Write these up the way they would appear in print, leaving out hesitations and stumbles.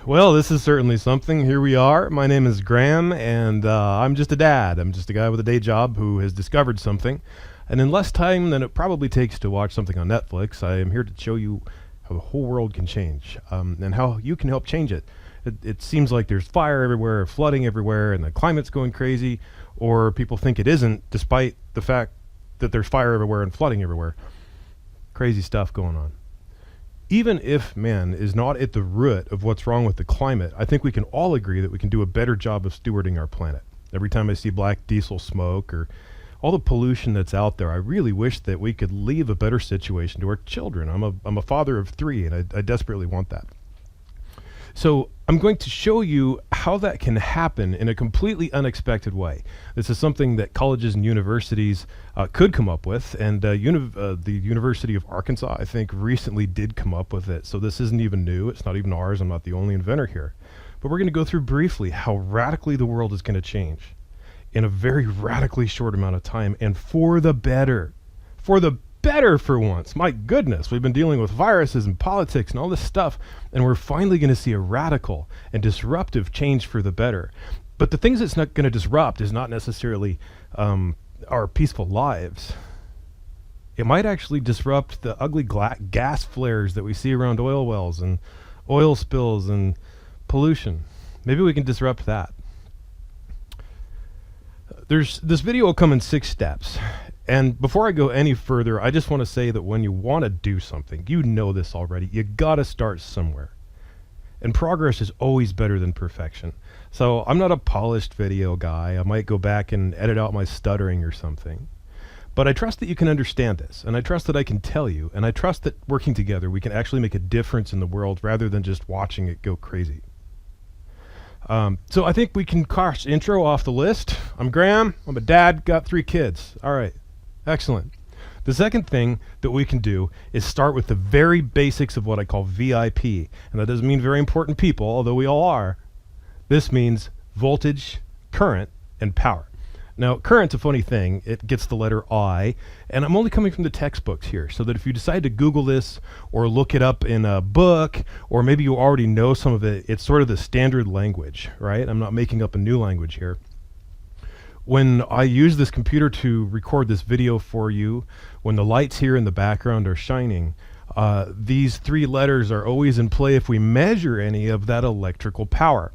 Well, this is certainly something. Here we are. My name is Graham, and I'm just a dad. I'm just a guy with a day job who has discovered something. And in less time than it probably takes to watch something on Netflix, I am here to show you how the whole world can change and how you can help change it. It seems like there's fire everywhere, flooding everywhere, and the climate's going crazy, or people think it isn't, despite the fact that there's fire everywhere and flooding everywhere. Crazy stuff going on. Even if man is not at the root of what's wrong with the climate, I think we can all agree that we can do a better job of stewarding our planet. Every time I see black diesel smoke or all the pollution that's out there, I really wish that we could leave a better situation to our children. I'm a father of 3, and I desperately want that. So I'm going to show you how that can happen in a completely unexpected way. This is something that colleges and universities could come up with, and the University of Arkansas, I think, recently did come up with it. So this isn't even new. It's not even ours. I'm not the only inventor here. But we're going to go through briefly how radically the world is going to change in a very radically short amount of time, and for the better. For the better for once. My goodness, we've been dealing with viruses and politics and all this stuff, and we're finally going to see a radical and disruptive change for the better. But the things it's not going to disrupt is not necessarily our peaceful lives. It might actually disrupt the ugly gas flares that we see around oil wells and oil spills and pollution. Maybe we can disrupt that. This video will come in 6 steps. And before I go any further, I just want to say that when you want to do something, you know this already, you got to start somewhere. And progress is always better than perfection. So I'm not a polished video guy. I might go back and edit out my stuttering or something. But I trust that you can understand this, and I trust that I can tell you, and I trust that working together we can actually make a difference in the world rather than just watching it go crazy. So I think we can cross intro off the list. I'm Graham. I'm a dad, got 3 kids. All right. Excellent. The second thing that we can do is start with the very basics of what I call VIP. And that doesn't mean very important people, although we all are. This means voltage, current, and power. Now, current's a funny thing. It gets the letter I, and I'm only coming from the textbooks here, so that if you decide to Google this or look it up in a book, or maybe you already know some of it, it's sort of the standard language, right? I'm not making up a new language here. When I use this computer to record this video for you, when the lights here in the background are shining, these 3 letters are always in play if we measure any of that electrical power.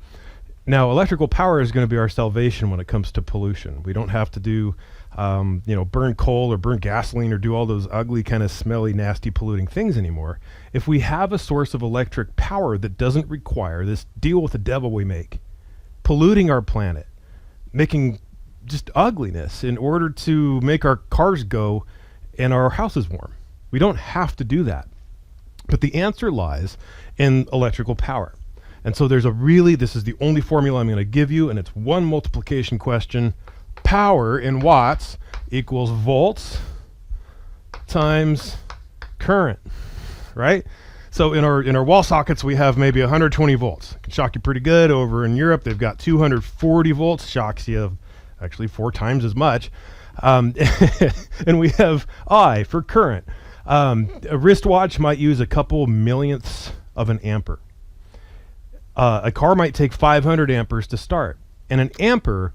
Now, electrical power is going to be our salvation when it comes to pollution. We don't have to do, burn coal or burn gasoline or do all those ugly, kind of smelly, nasty, polluting things anymore. If we have a source of electric power that doesn't require this deal with the devil we make, polluting our planet, making just ugliness in order to make our cars go and our houses warm. We don't have to do that. But the answer lies in electrical power. And so this is the only formula I'm going to give you, and it's one multiplication question. Power in watts equals volts times current, right? So in our wall sockets, we have maybe 120 volts. It can shock you pretty good. Over in Europe, they've got 240 volts, shocks you actually 4 times as much. And we have I for current. A wristwatch might use a couple millionths of an ampere. A car might take 500 amperes to start. And an ampere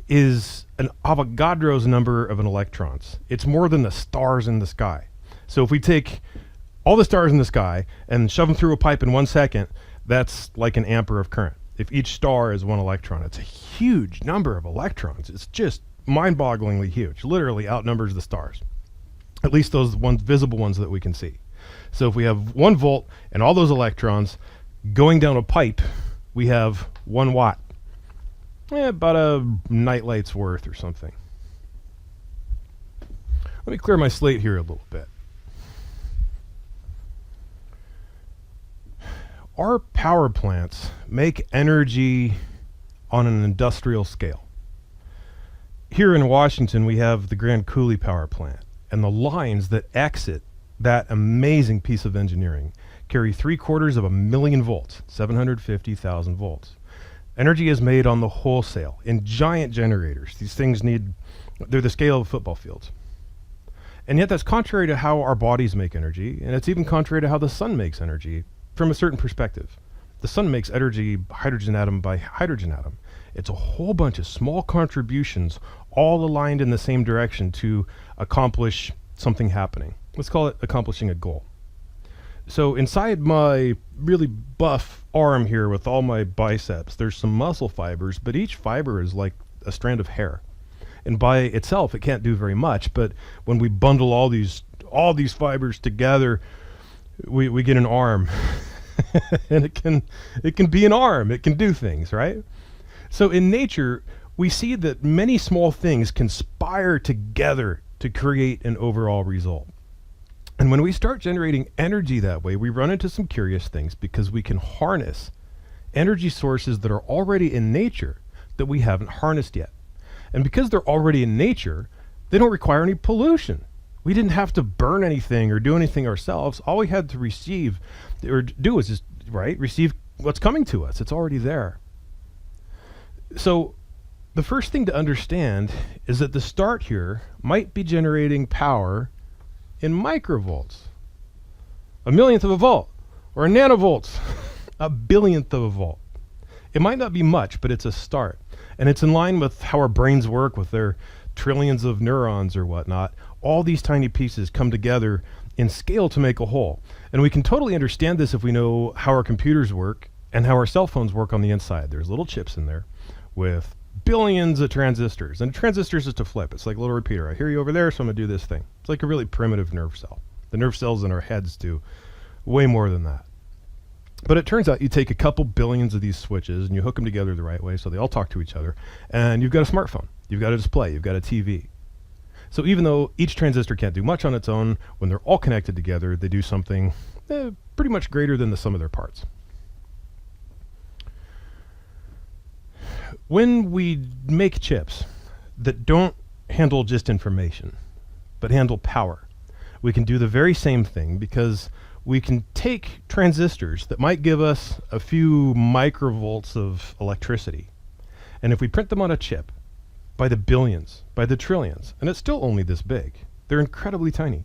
is an Avogadro's number of an electrons. It's more than the stars in the sky. So if we take all the stars in the sky and shove them through a pipe in 1 second, that's like an ampere of current. If each star is 1 electron, it's a huge number of electrons. It's just mind-bogglingly huge. Literally outnumbers the stars. At least those visible ones that we can see. So if we have 1 volt and all those electrons going down a pipe, we have 1 watt. About a nightlight's worth or something. Let me clear my slate here a little bit. Our power plants make energy on an industrial scale. Here in Washington, we have the Grand Coulee power plant, and the lines that exit that amazing piece of engineering carry 750,000 volts, 750,000 volts. Energy is made on the wholesale in giant generators. These things they're the scale of football fields. And yet that's contrary to how our bodies make energy, and it's even contrary to how the sun makes energy from a certain perspective. The sun makes energy hydrogen atom by hydrogen atom. It's a whole bunch of small contributions all aligned in the same direction to accomplish something happening. Let's call it accomplishing a goal. So inside my really buff arm here with all my biceps, there's some muscle fibers, but each fiber is like a strand of hair. And by itself, it can't do very much, but when we bundle all these fibers together, we get an arm. And it can be an arm. It can do things, right? So in nature, we see that many small things conspire together to create an overall result. And when we start generating energy that way, we run into some curious things because we can harness energy sources that are already in nature that we haven't harnessed yet. And because they're already in nature, they don't require any pollution. We didn't have to burn anything or do anything ourselves. All we had to receive or do is just, receive what's coming to us. It's already there. So the first thing to understand is that the start here might be generating power in microvolts, a millionth of a volt, or a nanovolts, a billionth of a volt. It might not be much, but it's a start. And it's in line with how our brains work with their trillions of neurons or whatnot. All these tiny pieces come together in scale to make a whole. And we can totally understand this if we know how our computers work and how our cell phones work on the inside. There's little chips in there with billions of transistors. And a transistor is just a flip. It's like a little repeater. I hear you over there, so I'm going to do this thing. It's like a really primitive nerve cell. The nerve cells in our heads do way more than that. But it turns out you take a couple billions of these switches and you hook them together the right way so they all talk to each other. And you've got a smartphone. You've got a display. You've got a TV. So even though each transistor can't do much on its own, when they're all connected together, they do something pretty much greater than the sum of their parts. When we make chips that don't handle just information, but handle power, we can do the very same thing because we can take transistors that might give us a few microvolts of electricity. And if we print them on a chip by the billions, by the trillions, and it's still only this big, they're incredibly tiny.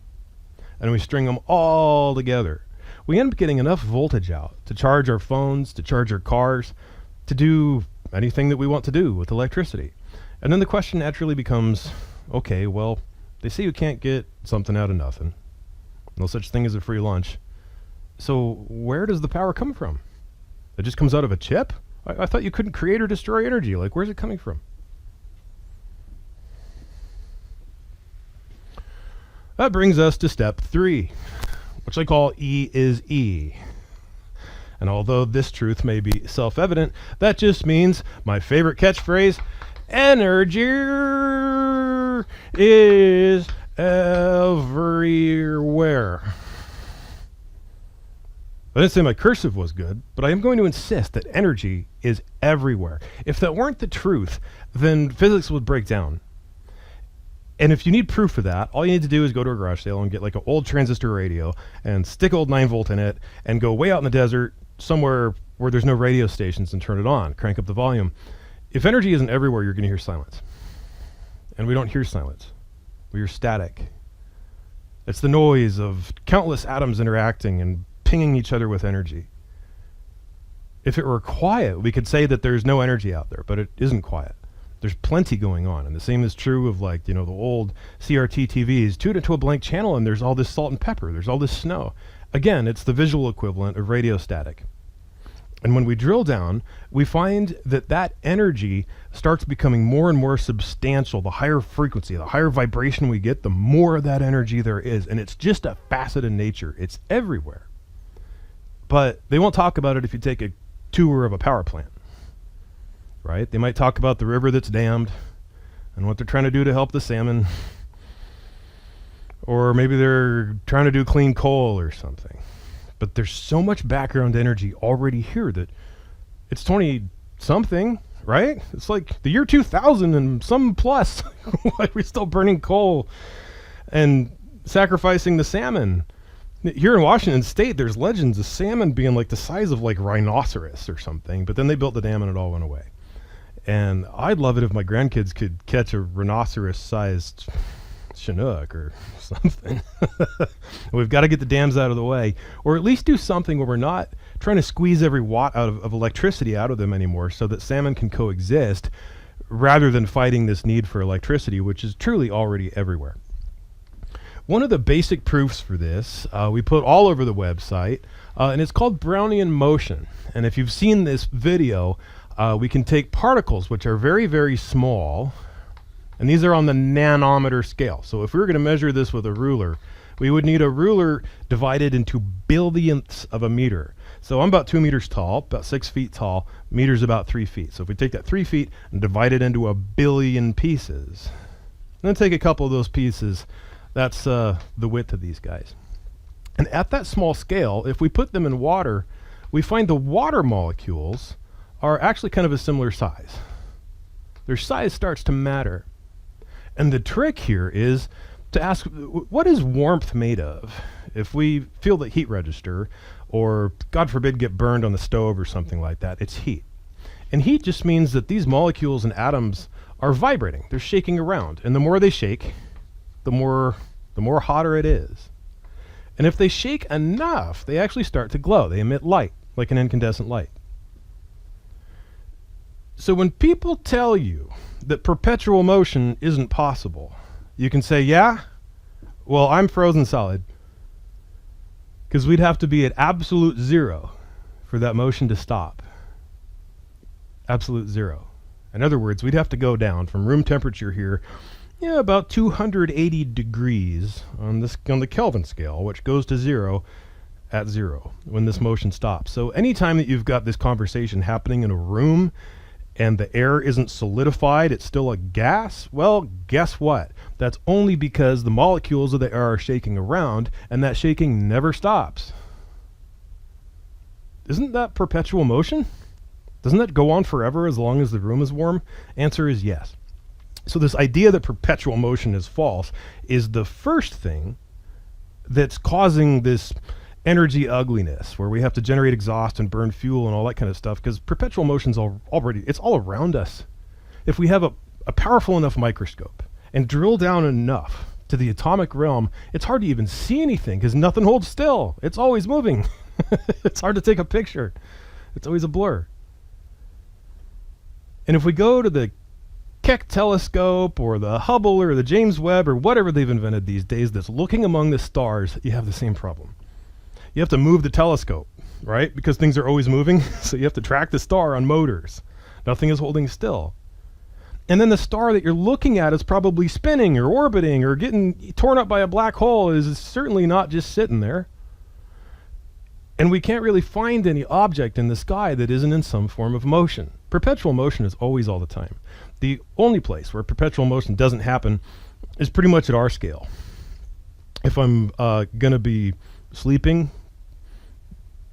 And we string them all together. We end up getting enough voltage out to charge our phones, to charge our cars, to do anything that we want to do with electricity. And then the question naturally becomes, okay, well, they say you can't get something out of nothing. No such thing as a free lunch. So where does the power come from? It just comes out of a chip? I thought you couldn't create or destroy energy. Like, where's it coming from? That brings us to step 3, which I call E is E. And although this truth may be self-evident, that just means my favorite catchphrase, energy is everywhere. I didn't say my cursive was good, but I am going to insist that energy is everywhere. If that weren't the truth, then physics would break down. And if you need proof of that, all you need to do is go to a garage sale and get like an old transistor radio and stick old 9-volt in it and go way out in the desert somewhere where there's no radio stations and turn it on, crank up the volume. If energy isn't everywhere, you're going to hear silence. And we don't hear silence. We hear static. It's the noise of countless atoms interacting and pinging each other with energy. If it were quiet, we could say that there's no energy out there, but it isn't quiet. There's plenty going on. And the same is true of like, the old CRT TVs. Tune into a blank channel and there's all this salt and pepper. There's all this snow. Again, it's the visual equivalent of radio static. And when we drill down, we find that that energy starts becoming more and more substantial. The higher frequency, the higher vibration we get, the more of that energy there is. And it's just a facet of nature. It's everywhere. But they won't talk about it if you take a tour of a power plant, right? They might talk about the river that's dammed and what they're trying to do to help the salmon. Or maybe they're trying to do clean coal or something. But there's so much background energy already here that it's 20-something, right? It's like the year 2000 and some plus. Like we're still burning coal and sacrificing the salmon. Here in Washington State, there's legends of salmon being like the size of like rhinoceros or something. But then they built the dam and it all went away. And I'd love it if my grandkids could catch a rhinoceros-sized Chinook or something. We've got to get the dams out of the way, or at least do something where we're not trying to squeeze every watt of electricity out of them anymore so that salmon can coexist, rather than fighting this need for electricity, which is truly already everywhere. One of the basic proofs for this we put all over the website, and it's called Brownian motion. And if you've seen this video, we can take particles which are very, very small, and these are on the nanometer scale. So if we were going to measure this with a ruler, we would need a ruler divided into billionths of a meter. So I'm about 2 meters tall, about 6 feet tall, meters about 3 feet. So if we take that 3 feet and divide it into a billion pieces, and then take a couple of those pieces, that's the width of these guys. And at that small scale, if we put them in water, we find the water molecules are actually kind of a similar size. Their size starts to matter. And the trick here is to ask, what is warmth made of? If we feel the heat register, or God forbid get burned on the stove or something like that, it's heat. And heat just means that these molecules and atoms are vibrating. They're shaking around. And the more they shake, the more hotter it is. And if they shake enough, they actually start to glow. They emit light, like an incandescent light. So when people tell you that perpetual motion isn't possible, you can say, yeah, well, I'm frozen solid. Because we'd have to be at absolute zero for that motion to stop. Absolute zero. In other words, we'd have to go down from room temperature here, about 280 degrees on the Kelvin scale, which goes to zero at zero when this motion stops. So anytime that you've got this conversation happening in a room and the air isn't solidified, it's still a gas, well, guess what? That's only because the molecules of the air are shaking around, and that shaking never stops. Isn't that perpetual motion? Doesn't that go on forever as long as the room is warm? Answer is yes. So this idea that perpetual motion is false is the first thing that's causing this energy ugliness, where we have to generate exhaust and burn fuel and all that kind of stuff, because perpetual motion's it's all around us. If we have a powerful enough microscope and drill down enough to the atomic realm, it's hard to even see anything because nothing holds still. It's always moving. It's hard to take a picture. It's always a blur. And if we go to the Keck telescope or the Hubble or the James Webb or whatever they've invented these days that's looking among the stars, you have the same problem. You have to move the telescope, right? Because things are always moving. So you have to track the star on motors. Nothing is holding still. And then the star that you're looking at is probably spinning or orbiting or getting torn up by a black hole, is certainly not just sitting there. And we can't really find any object in the sky that isn't in some form of motion. Perpetual motion is always all the time. The only place where perpetual motion doesn't happen is pretty much at our scale. If I'm going to be sleeping,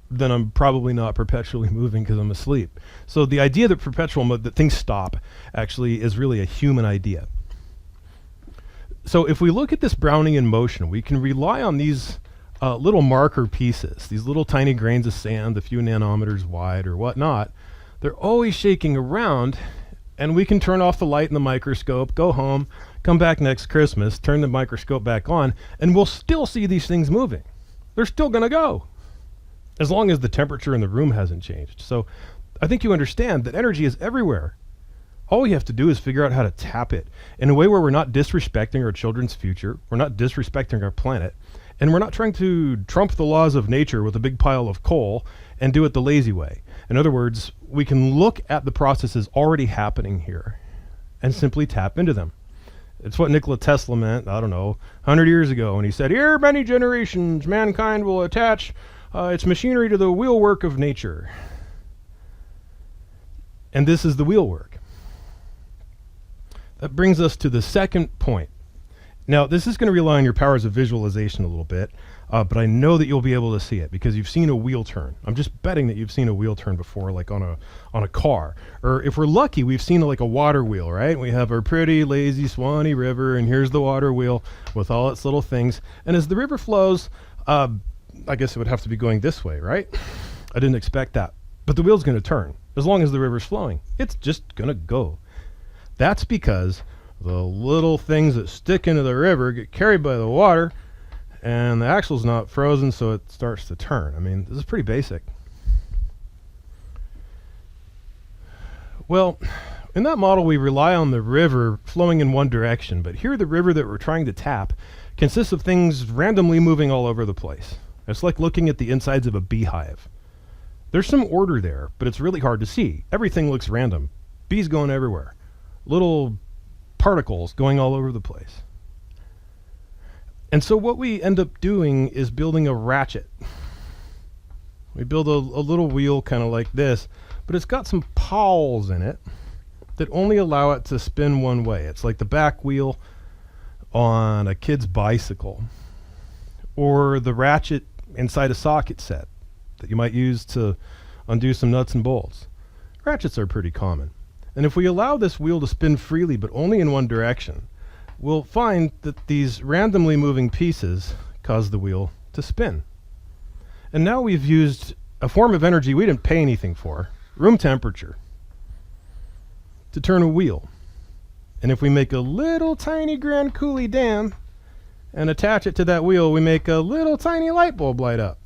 then I'm probably not perpetually moving because I'm asleep. So the idea that that things stop actually is really a human idea. So if we look at this Brownian motion, we can rely on these little marker pieces, these little tiny grains of sand, a few nanometers wide or whatnot. They're always shaking around, and we can turn off the light in the microscope, go home, come back next Christmas, turn the microscope back on, and we'll still see these things moving. They're still going to go, as long as the temperature in the room hasn't changed. So I think you understand that energy is everywhere. All we have to do is figure out how to tap it in a way where we're not disrespecting our children's future, we're not disrespecting our planet, and we're not trying to trump the laws of nature with a big pile of coal and do it the lazy way. In other words, we can look at the processes already happening here and simply tap into them. It's what Nikola Tesla meant, 100 years ago, when he said, "Ere many generations, mankind will attach its machinery to the wheelwork of nature." And this is the wheelwork. That brings us to the second point. Now, this is going to rely on your powers of visualization a little bit, but I know that you'll be able to see it because you've seen a wheel turn. I'm just betting that you've seen a wheel turn before, like on a car. Or if we're lucky, we've seen like a water wheel, right? We have our pretty, lazy, Swanee River, and here's the water wheel with all its little things. And as the river flows, I guess it would have to be going this way, right? I didn't expect that. But the wheel's going to turn. As long as the river's flowing, it's just going to go. That's because The little things that stick into the river get carried by the water, and the axle's not frozen, so it starts to turn. I mean, this is pretty basic. Well, in that model, we rely on the river flowing in one direction, but here the river that we're trying to tap consists of things randomly moving all over the place. It's like looking at the insides of a beehive. There's some order there, but it's really hard to see. Everything looks random. Bees going everywhere. Little particles going all over the place. And so what we end up doing is building a ratchet. We build a little wheel kind of like this, but it's got some pawls in it that only allow it to spin one way. It's like the back wheel on a kid's bicycle, or the ratchet inside a socket set that you might use to undo some nuts and bolts. Ratchets are pretty common. And if we allow this wheel to spin freely but only in one direction, we'll find that these randomly moving pieces cause the wheel to spin. And now we've used a form of energy we didn't pay anything for, room temperature, to turn a wheel. And if we make a little tiny Grand Coulee dam and attach it to that wheel, we make a little tiny light bulb light up.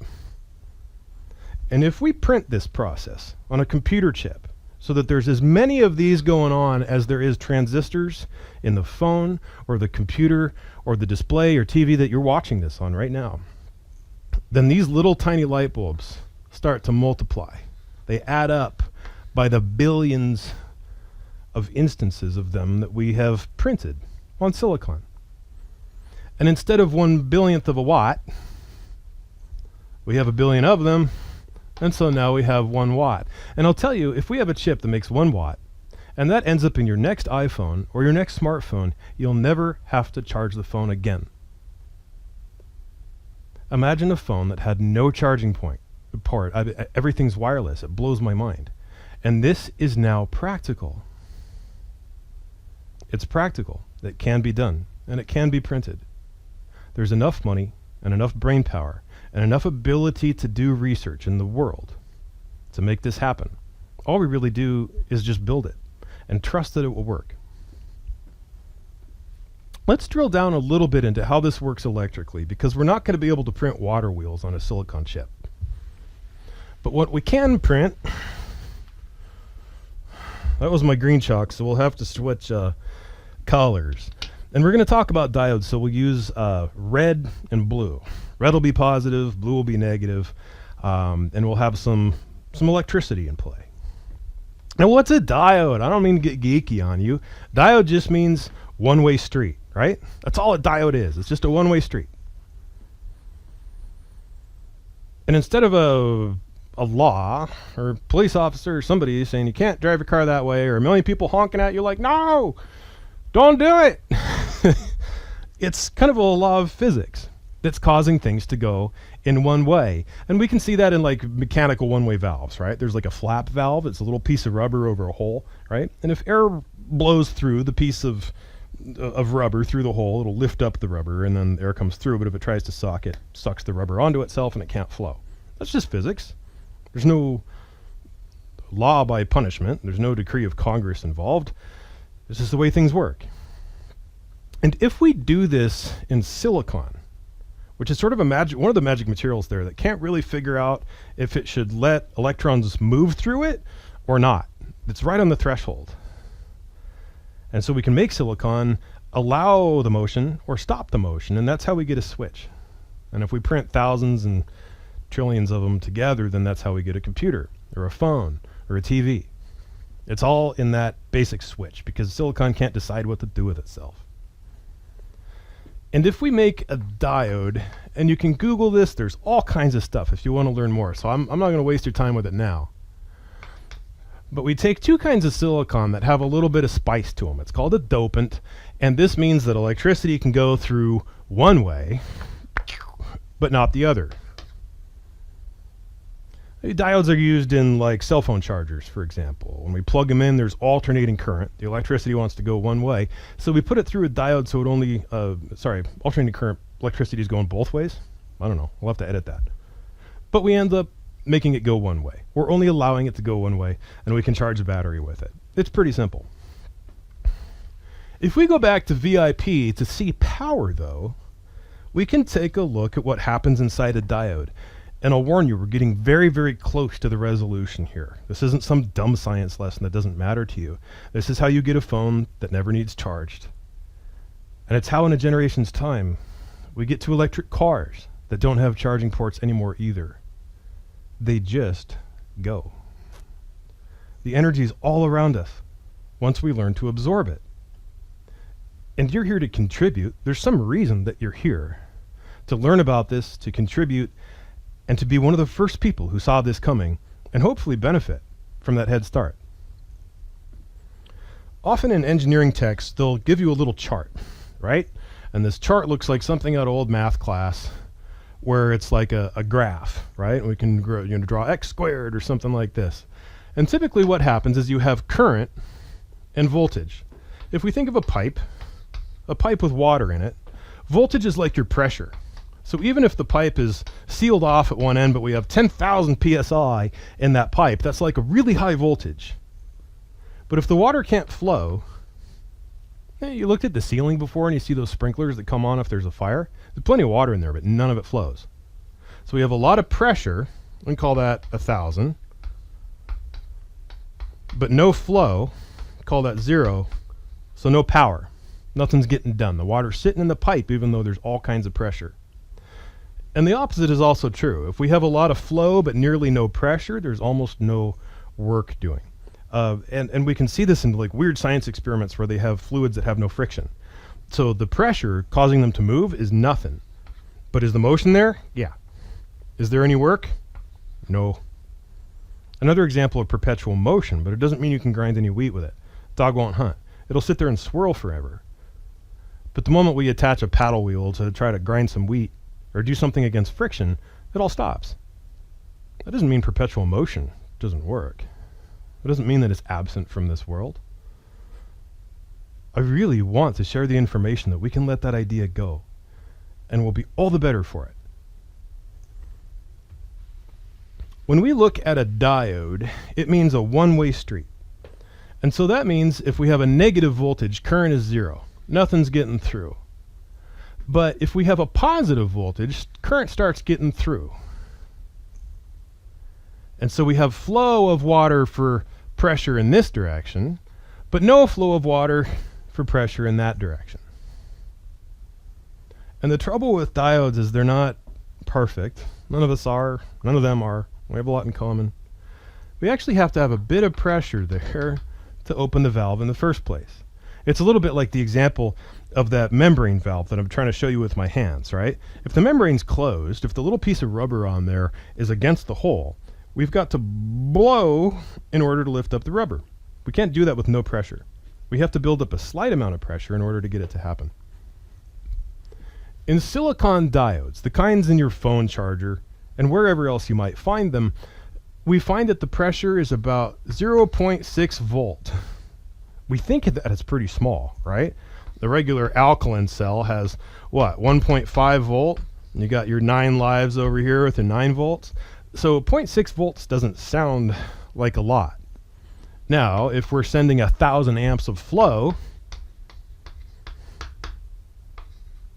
And if we print this process on a computer chip so that there's as many of these going on as there is transistors in the phone or the computer or the display or TV that you're watching this on right now, then these little tiny light bulbs start to multiply. They add up by the billions of instances of them that we have printed on silicon. And instead of 1/billionth of a watt, we have a billion of them, and so now we have 1 watt. And I'll tell you, if we have a chip that makes 1 watt, and that ends up in your next iPhone or your next smartphone, you'll never have to charge the phone again. Imagine a phone that had no charging port. Everything's wireless. It blows my mind. And this is now practical. It's practical. It can be done, and it can be printed. There's enough money and enough brain power and enough ability to do research in the world to make this happen. All we really do is just build it and trust that it will work. Let's drill down a little bit into how this works electrically, because we're not going to be able to print water wheels on a silicon chip. But what we can print, that was my green chalk, so we'll have to switch colors. And we're going to talk about diodes, so we'll use red and blue. Red will be positive, blue will be negative, and we'll have some electricity in play. Now, what's a diode? I don't mean to get geeky on you. Diode just means one-way street, right? That's all a diode is. It's just a one-way street. And instead of a law or a police officer or somebody saying you can't drive your car that way, or a million people honking at you like, no, don't do it. It's kind of a law of physics that's causing things to go in one way. And we can see that in like mechanical one-way valves, right? There's like a flap valve. It's a little piece of rubber over a hole, right? And if air blows through the piece of rubber through the hole, it'll lift up the rubber and then air comes through. But if it tries to suck, it sucks the rubber onto itself and it can't flow. That's just physics. There's no law by punishment. There's no decree of Congress involved. This is the way things work. And if we do this in silicon, which is sort of one of the magic materials there that can't really figure out if it should let electrons move through it or not. It's right on the threshold. And so we can make silicon allow the motion or stop the motion, and that's how we get a switch. And if we print thousands and trillions of them together, then that's how we get a computer or a phone or a TV. It's all in that basic switch, because silicon can't decide what to do with itself. And if we make a diode, and you can Google this, there's all kinds of stuff if you want to learn more. So I'm not going to waste your time with it now. But we take two kinds of silicon that have a little bit of spice to them. It's called a dopant, and this means that electricity can go through one way, but not the other. Diodes are used in like cell phone chargers, for example. When we plug them in, there's alternating current. The electricity wants to go one way. So we put it through a diode so it only, alternating current, electricity is going both ways. I don't know. We'll have to edit that. But we end up making it go one way. We're only allowing it to go one way, and we can charge a battery with it. It's pretty simple. If we go back to VIP to see power, though, we can take a look at what happens inside a diode. And I'll warn you, we're getting very, very close to the resolution here. This isn't some dumb science lesson that doesn't matter to you. This is how you get a phone that never needs charged. And it's how in a generation's time, we get to electric cars that don't have charging ports anymore either. They just go. The energy is all around us once we learn to absorb it. And you're here to contribute. There's some reason that you're here. To learn about this, to contribute, and to be one of the first people who saw this coming and hopefully benefit from that head start. Often in engineering texts, they'll give you a little chart, right? And this chart looks like something out of old math class where it's like a graph, right? And we can draw x squared or something like this. And typically what happens is you have current and voltage. If we think of a pipe with water in it, voltage is like your pressure. So even if the pipe is sealed off at one end, but we have 10,000 psi in that pipe, that's like a really high voltage. But if the water can't flow, you looked at the ceiling before and you see those sprinklers that come on if there's a fire. There's plenty of water in there, but none of it flows. So we have a lot of pressure, we call that 1,000, but no flow, call that 0, so no power. Nothing's getting done. The water's sitting in the pipe even though there's all kinds of pressure. And the opposite is also true. If we have a lot of flow but nearly no pressure, there's almost no work doing. And we can see this in like weird science experiments where they have fluids that have no friction. So the pressure causing them to move is nothing. But is the motion there? Yeah. Is there any work? No. Another example of perpetual motion, but it doesn't mean you can grind any wheat with it. Dog won't hunt. It'll sit there and swirl forever. But the moment we attach a paddle wheel to try to grind some wheat or do something against friction, it all stops. That doesn't mean perpetual motion doesn't work. It doesn't mean that it's absent from this world. I really want to share the information that we can let that idea go, and we'll be all the better for it. When we look at a diode, it means a one-way street. And so that means if we have a negative voltage, current is 0. Nothing's getting through. But if we have a positive voltage, current starts getting through. And so we have flow of water for pressure in this direction, but no flow of water for pressure in that direction. And the trouble with diodes is they're not perfect. None of us are. None of them are. We have a lot in common. We actually have to have a bit of pressure there to open the valve in the first place. It's a little bit like the example of that membrane valve that I'm trying to show you with my hands, right? If the membrane's closed, if the little piece of rubber on there is against the hole, we've got to blow in order to lift up the rubber. We can't do that with no pressure. We have to build up a slight amount of pressure in order to get it to happen. In silicon diodes, the kinds in your phone charger and wherever else you might find them, we find that the pressure is about 0.6 volt. We think that it's pretty small, right? The regular alkaline cell has, what, 1.5 volt? You got your 9 lives over here with the 9 volts. So 0.6 volts doesn't sound like a lot. Now, if we're sending 1,000 amps of flow,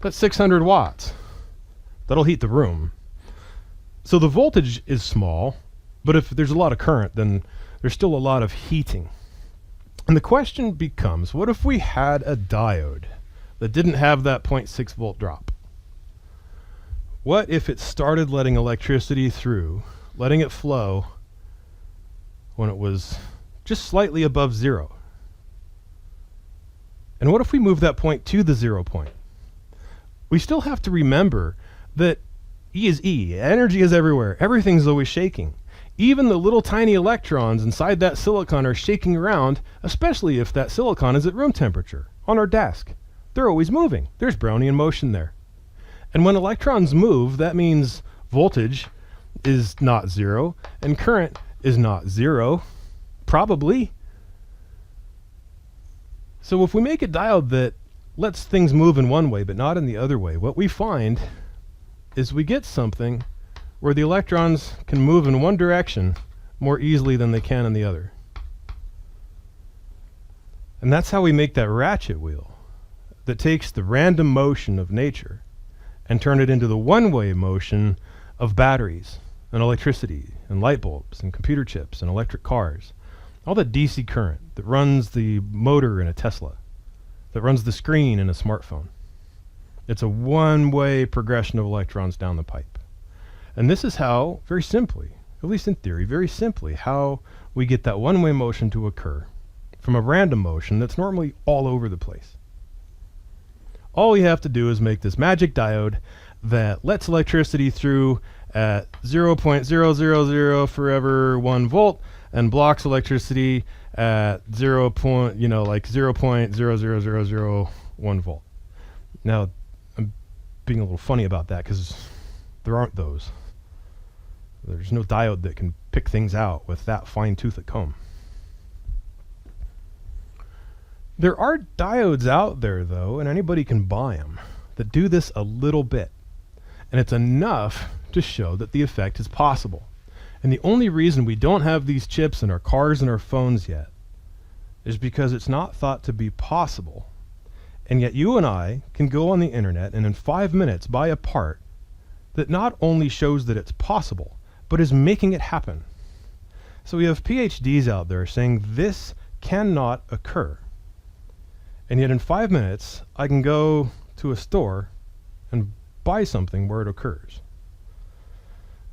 that's 600 watts. That'll heat the room. So the voltage is small, but if there's a lot of current, then there's still a lot of heating. And the question becomes, what if we had a diode that didn't have that 0.6 volt drop? What if it started letting electricity through, letting it flow when it was just slightly above 0? And what if we move that point to the 0 point? We still have to remember that E is E. Energy is everywhere. Everything's always shaking. Even the little tiny electrons inside that silicon are shaking around, especially if that silicon is at room temperature, on our desk. They're always moving. There's Brownian motion there. And when electrons move, that means voltage is not 0, and current is not 0, probably. So if we make a diode that lets things move in one way but not in the other way, what we find is we get something where the electrons can move in one direction more easily than they can in the other. And that's how we make that ratchet wheel. that takes the random motion of nature and turn it into the one-way motion of batteries and electricity and light bulbs and computer chips and electric cars. All the DC current that runs the motor in a Tesla, that runs the screen in a smartphone. It's a one-way progression of electrons down the pipe. And this is how, very simply, at least in theory, very simply, how we get that one-way motion to occur from a random motion that's normally all over the place. All we have to do is make this magic diode that lets electricity through at 0.000 forever 1 volt and blocks electricity at 0.00001 volt. Now, I'm being a little funny about that because there aren't those. There's no diode that can pick things out with that fine-toothed comb. There are diodes out there, though, and anybody can buy them, that do this a little bit. And it's enough to show that the effect is possible. And the only reason we don't have these chips in our cars and our phones yet is because it's not thought to be possible. And yet you and I can go on the internet and in 5 minutes buy a part that not only shows that it's possible, but is making it happen. So we have PhDs out there saying this cannot occur. And yet in 5 minutes, I can go to a store and buy something where it occurs.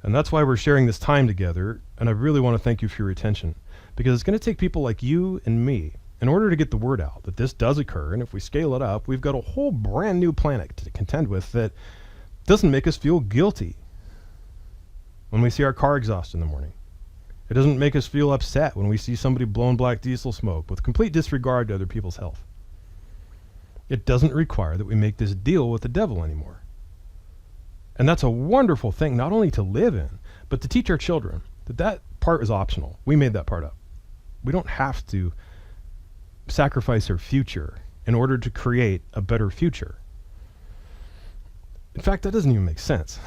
And that's why we're sharing this time together, and I really want to thank you for your attention, because it's going to take people like you and me in order to get the word out that this does occur, and if we scale it up, we've got a whole brand new planet to contend with that doesn't make us feel guilty when we see our car exhaust in the morning. It doesn't make us feel upset when we see somebody blowing black diesel smoke with complete disregard to other people's health. It doesn't require that we make this deal with the devil anymore. And that's a wonderful thing, not only to live in, but to teach our children that that part is optional. We made that part up. We don't have to sacrifice our future in order to create a better future. In fact, that doesn't even make sense.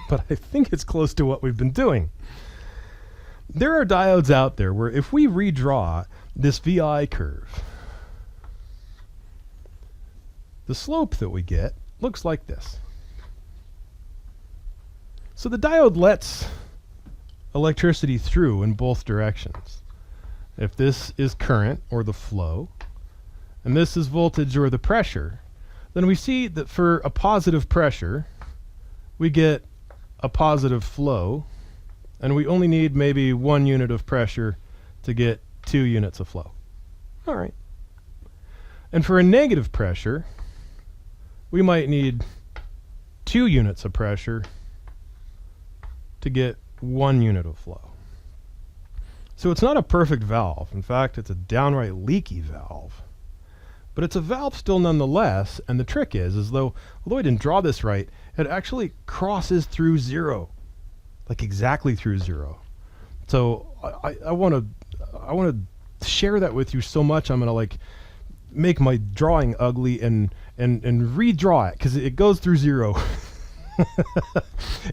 But I think it's close to what we've been doing. There are diodes out there where if we redraw this VI curve, the slope that we get looks like this. So the diode lets electricity through in both directions. If this is current, or the flow, and this is voltage, or the pressure, then we see that for a positive pressure, we get a positive flow, and we only need maybe 1 unit of pressure to get 2 units of flow. All right. And for a negative pressure, we might need 2 units of pressure to get 1 unit of flow. So it's not a perfect valve. In fact, it's a downright leaky valve. But it's a valve still nonetheless, and the trick is though, although I didn't draw this right, it actually crosses through 0. Like exactly through 0. So I want to share that with you so much, I'm going to like make my drawing ugly and redraw it, because it goes through 0.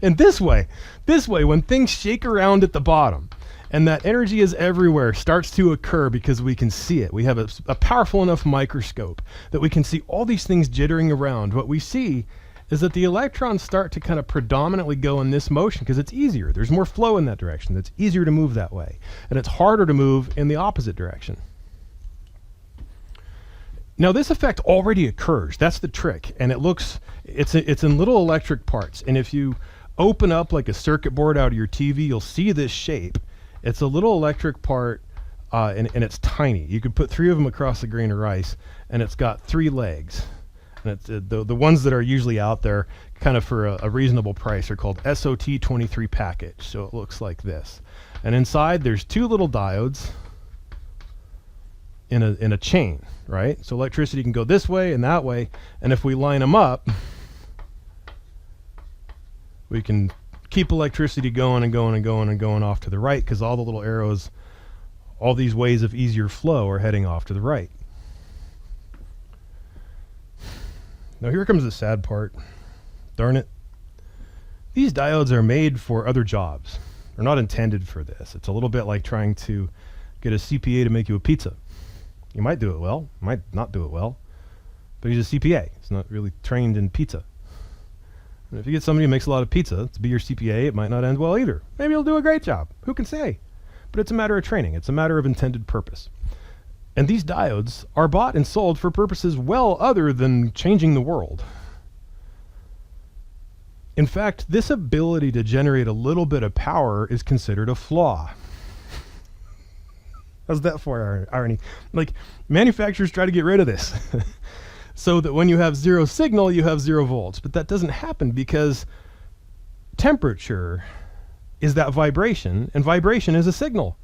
And this way, when things shake around at the bottom, and that energy is everywhere starts to occur because we can see it. We have a powerful enough microscope that we can see all these things jittering around. What we see is that the electrons start to kind of predominantly go in this motion because it's easier. There's more flow in that direction. It's easier to move that way. And it's harder to move in the opposite direction. Now this effect already occurs. That's the trick. And it's in little electric parts. And if you open up like a circuit board out of your TV, you'll see this shape. It's a little electric part, and it's tiny. You could put 3 of them across a grain of rice, and it's got 3 legs. And it's the ones that are usually out there kind of for a reasonable price are called SOT23 package. So it looks like this. And inside there's 2 little diodes in a chain, right? So electricity can go this way and that way, and if we line them up, we can keep electricity going and going and going and going off to the right, because all the little arrows, all these ways of easier flow are heading off to the right. Now here comes the sad part. Darn it. These diodes are made for other jobs. They're not intended for this. It's a little bit like trying to get a CPA to make you a pizza. You might do it well, might not do it well. but he's a CPA. He's not really trained in pizza. And if you get somebody who makes a lot of pizza to be your CPA, it might not end well either. Maybe he'll do a great job. Who can say? But it's a matter of training. It's a matter of intended purpose. And these diodes are bought and sold for purposes well other than changing the world. In fact, this ability to generate a little bit of power is considered a flaw. How's that for irony? Like, manufacturers try to get rid of this so that when you have zero signal, you have 0 volts. But that doesn't happen because temperature is that vibration, and vibration is a signal.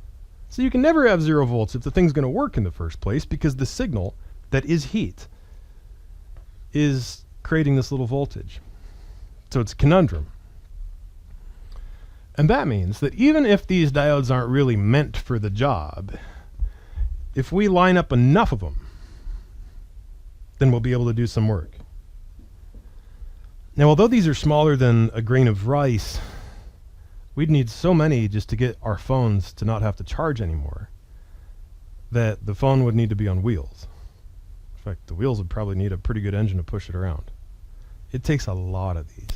So you can never have 0 volts if the thing's going to work in the first place, because the signal that is heat is creating this little voltage. So it's a conundrum. And that means that even if these diodes aren't really meant for the job, if we line up enough of them, then we'll be able to do some work. Now, although these are smaller than a grain of rice, we'd need so many just to get our phones to not have to charge anymore that the phone would need to be on wheels. In fact, the wheels would probably need a pretty good engine to push it around. It takes a lot of these.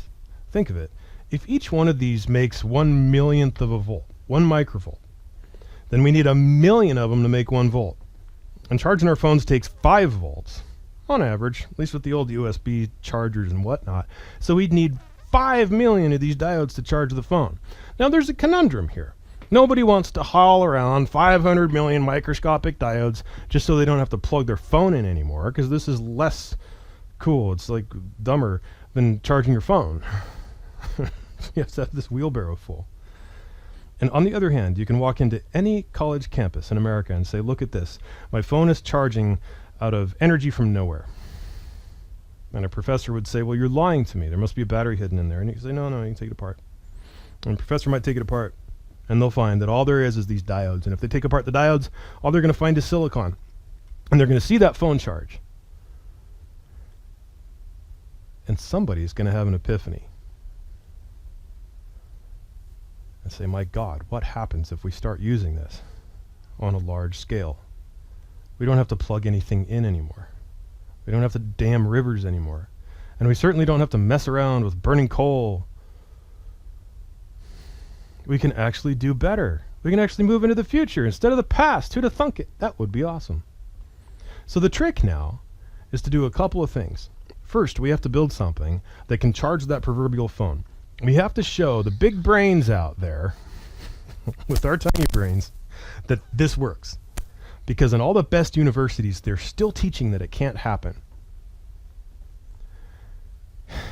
Think of it. If each one of these makes 1/1,000,000th of a volt, 1 microvolt, then we need 1,000,000 of them to make 1 volt. And charging our phones takes 5 volts, on average, at least with the old USB chargers and whatnot. So we'd need 5,000,000 of these diodes to charge the phone. Now there's a conundrum here. Nobody wants to haul around 500 million microscopic diodes just so they don't have to plug their phone in anymore, because this is less cool. It's like dumber than charging your phone. You have to have this wheelbarrow full. And on the other hand, you can walk into any college campus in America and say, look at this. My phone is charging out of energy from nowhere. And a professor would say, well, you're lying to me. There must be a battery hidden in there. And you can say, no, you can take it apart. And the professor might take it apart, and they'll find that all there is these diodes. And if they take apart the diodes, all they're going to find is silicon. And they're going to see that phone charge. And somebody's going to have an epiphany and say, my God, what happens if we start using this on a large scale? We don't have to plug anything in anymore. We don't have to dam rivers anymore. And we certainly don't have to mess around with burning coal. We can actually do better. We can actually move into the future instead of the past. Who'd have thunk it? That would be awesome. So the trick now is to do a couple of things. First, we have to build something that can charge that proverbial phone. We have to show the big brains out there with our tiny brains that this works. Because in all the best universities, they're still teaching that it can't happen.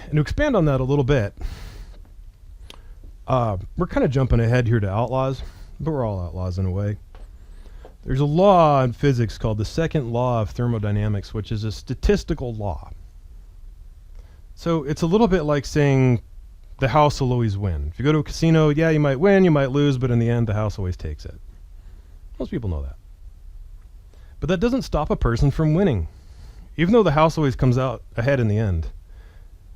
And to expand on that a little bit, we're kind of jumping ahead here to outlaws, but we're all outlaws in a way. There's a law in physics called the second law of thermodynamics, which is a statistical law. So it's a little bit like saying the house will always win. If you go to a casino, yeah, you might win, you might lose, but in the end, the house always takes it. Most people know that. But that doesn't stop a person from winning. Even though the house always comes out ahead in the end,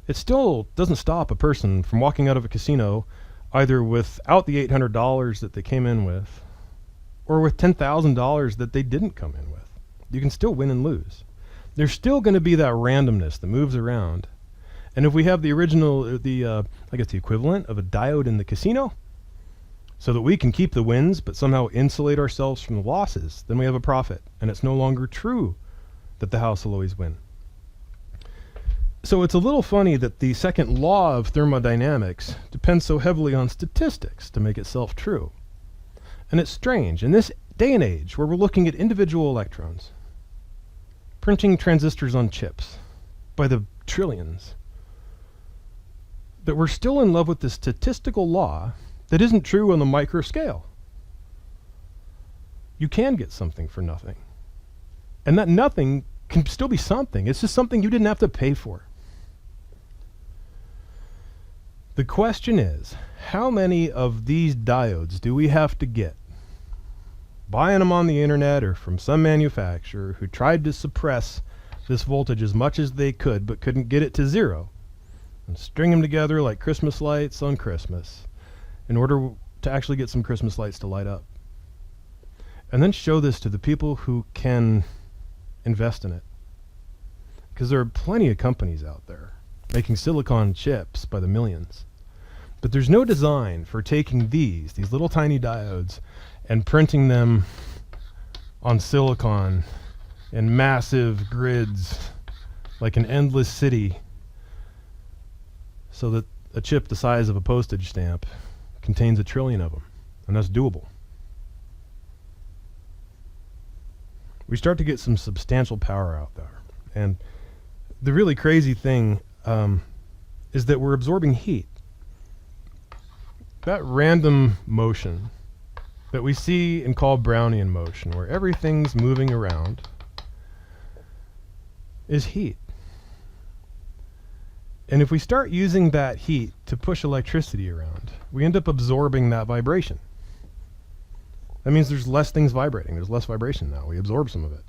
it still doesn't stop a person from walking out of a casino either without the $800 that they came in with, or with $10,000 that they didn't come in with. You can still win and lose. There's still going to be that randomness that moves around. And if we have the original, I guess the equivalent of a diode in the casino, so that we can keep the wins but somehow insulate ourselves from the losses, then we have a profit. And it's no longer true that the house will always win. So it's a little funny that the second law of thermodynamics depends so heavily on statistics to make itself true. And it's strange, in this day and age where we're looking at individual electrons, printing transistors on chips by the trillions, that we're still in love with this statistical law that isn't true on the micro scale. You can get something for nothing. And that nothing can still be something. It's just something you didn't have to pay for. The question is, how many of these diodes do we have to get? Buying them on the internet or from some manufacturer who tried to suppress this voltage as much as they could but couldn't get it to zero, and string them together like Christmas lights on Christmas in order to actually get some Christmas lights to light up. And then show this to the people who can invest in it. because there are plenty of companies out there making silicon chips by the millions. But there's no design for taking these little tiny diodes, and printing them on silicon in massive grids like an endless city, so that a chip the size of a postage stamp contains 1 trillion of them. And that's doable. We start to get some substantial power out there. And the really crazy thing is that we're absorbing heat. That random motion that we see and call Brownian motion, where everything's moving around, is heat. And if we start using that heat to push electricity around, we end up absorbing that vibration. That means there's less things vibrating. There's less vibration now. We absorb some of it,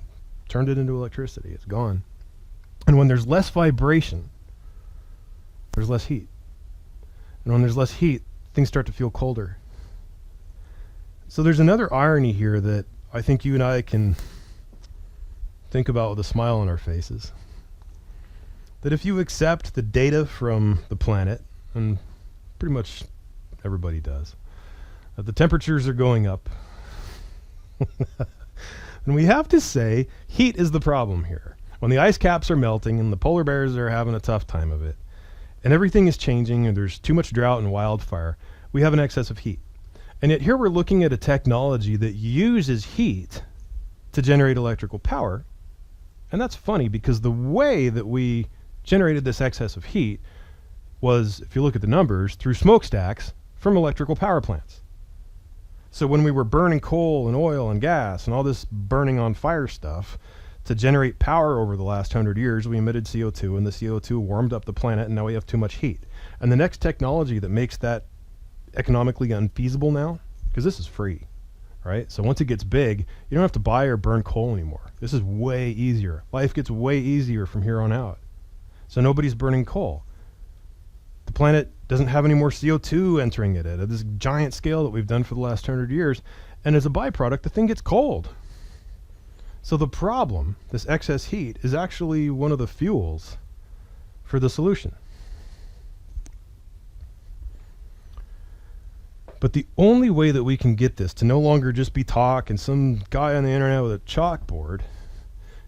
turned it into electricity. It's gone. And when there's less vibration, there's less heat. And when there's less heat, things start to feel colder. So there's another irony here that I think you and I can think about with a smile on our faces. That if you accept the data from the planet, and pretty much everybody does, that the temperatures are going up, and we have to say heat is the problem here. When the ice caps are melting and the polar bears are having a tough time of it, and everything is changing and there's too much drought and wildfire, we have an excess of heat. And yet here we're looking at a technology that uses heat to generate electrical power. And that's funny, because the way that we generated this excess of heat was, if you look at the numbers, through smokestacks from electrical power plants. So when we were burning coal and oil and gas and all this burning on fire stuff to generate power over the last 100 years, we emitted CO2, and the CO2 warmed up the planet, and now we have too much heat. And the next technology that makes that economically unfeasible now, because this is free, right? So once it gets big, you don't have to buy or burn coal anymore. This is way easier. Life gets way easier from here on out. So nobody's burning coal. The planet doesn't have any more CO2 entering it at this giant scale that we've done for the last 100 years. And as a byproduct, the thing gets cold. So the problem, this excess heat, is actually one of the fuels for the solution. But the only way that we can get this to no longer just be talk and some guy on the internet with a chalkboard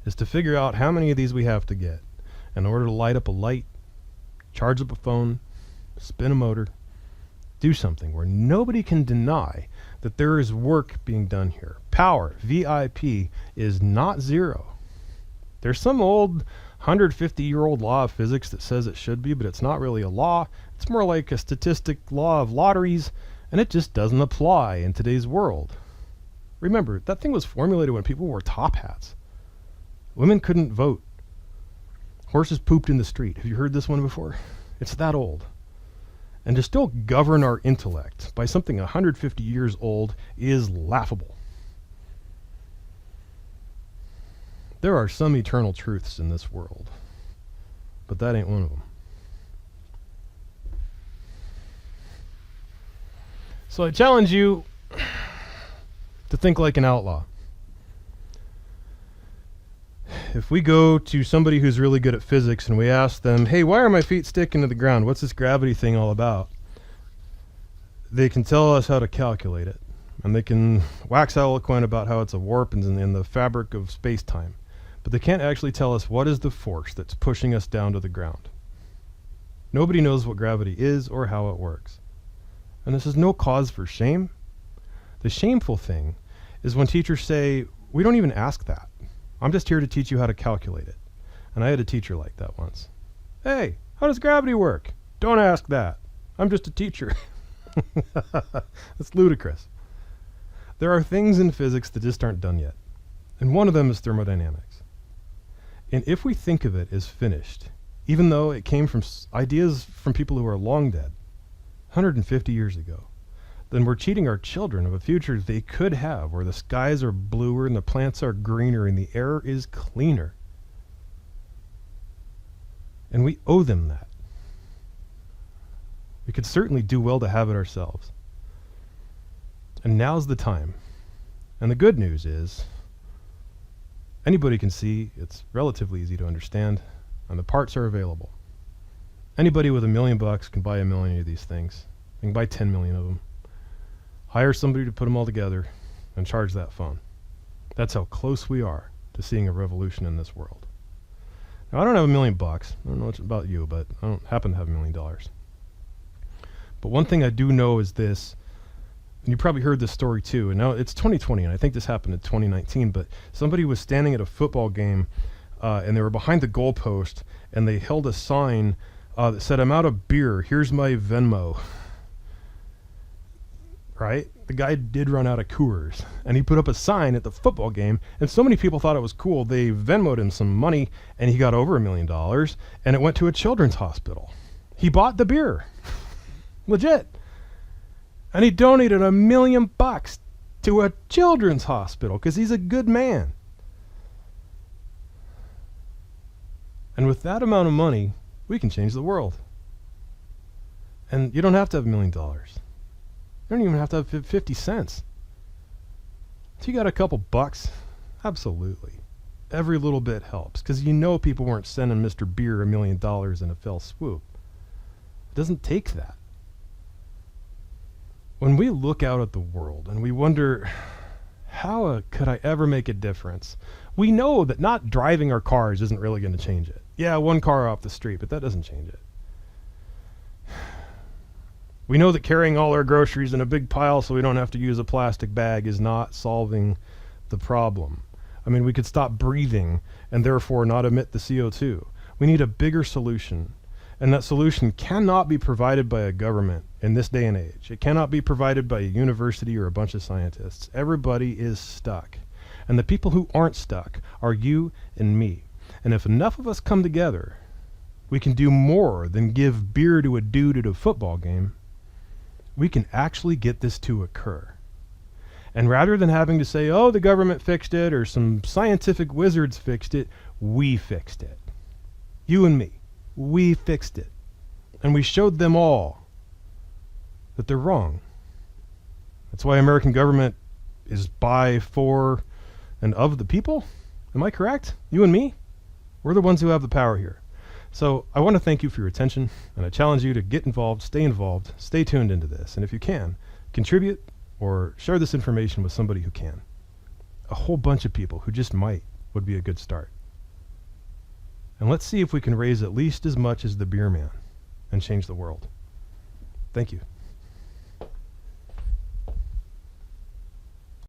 is to figure out how many of these we have to get in order to light up a light, charge up a phone, spin a motor, do something where nobody can deny that there is work being done here. Power, VIP, is not zero. There's some old 150-year-old law of physics that says it should be, but it's not really a law. It's more like a statistic law of lotteries, and it just doesn't apply in today's world. Remember, that thing was formulated when people wore top hats. Women couldn't vote. Horses pooped in the street. Have you heard this one before? It's that old. And to still govern our intellect by something 150 years old is laughable. There are some eternal truths in this world, but that ain't one of them. So I challenge you to think like an outlaw. If we go to somebody who's really good at physics and we ask them, hey, why are my feet sticking to the ground? What's this gravity thing all about? They can tell us how to calculate it. And they can wax eloquent about how it's a warp in the fabric of space-time. But they can't actually tell us what is the force that's pushing us down to the ground. Nobody knows what gravity is or how it works. And this is no cause for shame. The shameful thing is when teachers say, we don't even ask that. I'm just here to teach you how to calculate it. And I had a teacher like that once. Hey, how does gravity work? Don't ask that. I'm just a teacher. That's ludicrous. There are things in physics that just aren't done yet. And one of them is thermodynamics. And if we think of it as finished, even though it came from ideas from people who are long dead, 150 years ago, then we're cheating our children of a future they could have, where the skies are bluer and the plants are greener and the air is cleaner. And we owe them that. We could certainly do well to have it ourselves. And now's the time. And the good news is, anybody can see, it's relatively easy to understand, and the parts are available. Anybody with $1 million can buy 1 million of these things. You can buy 10 million of them. Hire somebody to put them all together and charge that phone. That's how close we are to seeing a revolution in this world. Now, I don't have $1 million. I don't know much about you, but I don't happen to have $1 million. But one thing I do know is this, and you probably heard this story too, and now it's 2020, and I think this happened in 2019, but somebody was standing at a football game, and they were behind the goalpost, and they held a sign that said, "I'm out of beer, here's my Venmo." Right? The guy did run out of Coors, and he put up a sign at the football game, and so many people thought it was cool, they Venmoed him some money, and he got over $1 million, and it went to a children's hospital. He bought the beer. Legit. And he donated $1 million to a children's hospital because he's a good man. And with that amount of money, we can change the world. And you don't have to have $1 million. You don't even have to have 50 cents. If you got a couple bucks, absolutely. Every little bit helps because you know people weren't sending Mr. Beer $1 million in a fell swoop. It doesn't take that. When we look out at the world and we wonder, how could I ever make a difference? We know that not driving our cars isn't really going to change it. Yeah, one car off the street, but that doesn't change it. We know that carrying all our groceries in a big pile so we don't have to use a plastic bag is not solving the problem. I mean, we could stop breathing and therefore not emit the CO2. We need a bigger solution. And that solution cannot be provided by a government in this day and age. It cannot be provided by a university or a bunch of scientists. Everybody is stuck. And the people who aren't stuck are you and me. And if enough of us come together, we can do more than give beer to a dude at a football game. We can actually get this to occur. And rather than having to say, oh, the government fixed it or some scientific wizards fixed it, we fixed it. You and me. We fixed it. And we showed them all that they're wrong. That's why American government is by, for, and of the people. Am I correct? You and me? We're the ones who have the power here. So I want to thank you for your attention, and I challenge you to get involved, stay tuned into this, and if you can, contribute or share this information with somebody who can. A whole bunch of people who just might would be a good start. And let's see if we can raise at least as much as the beer man and change the world. Thank you.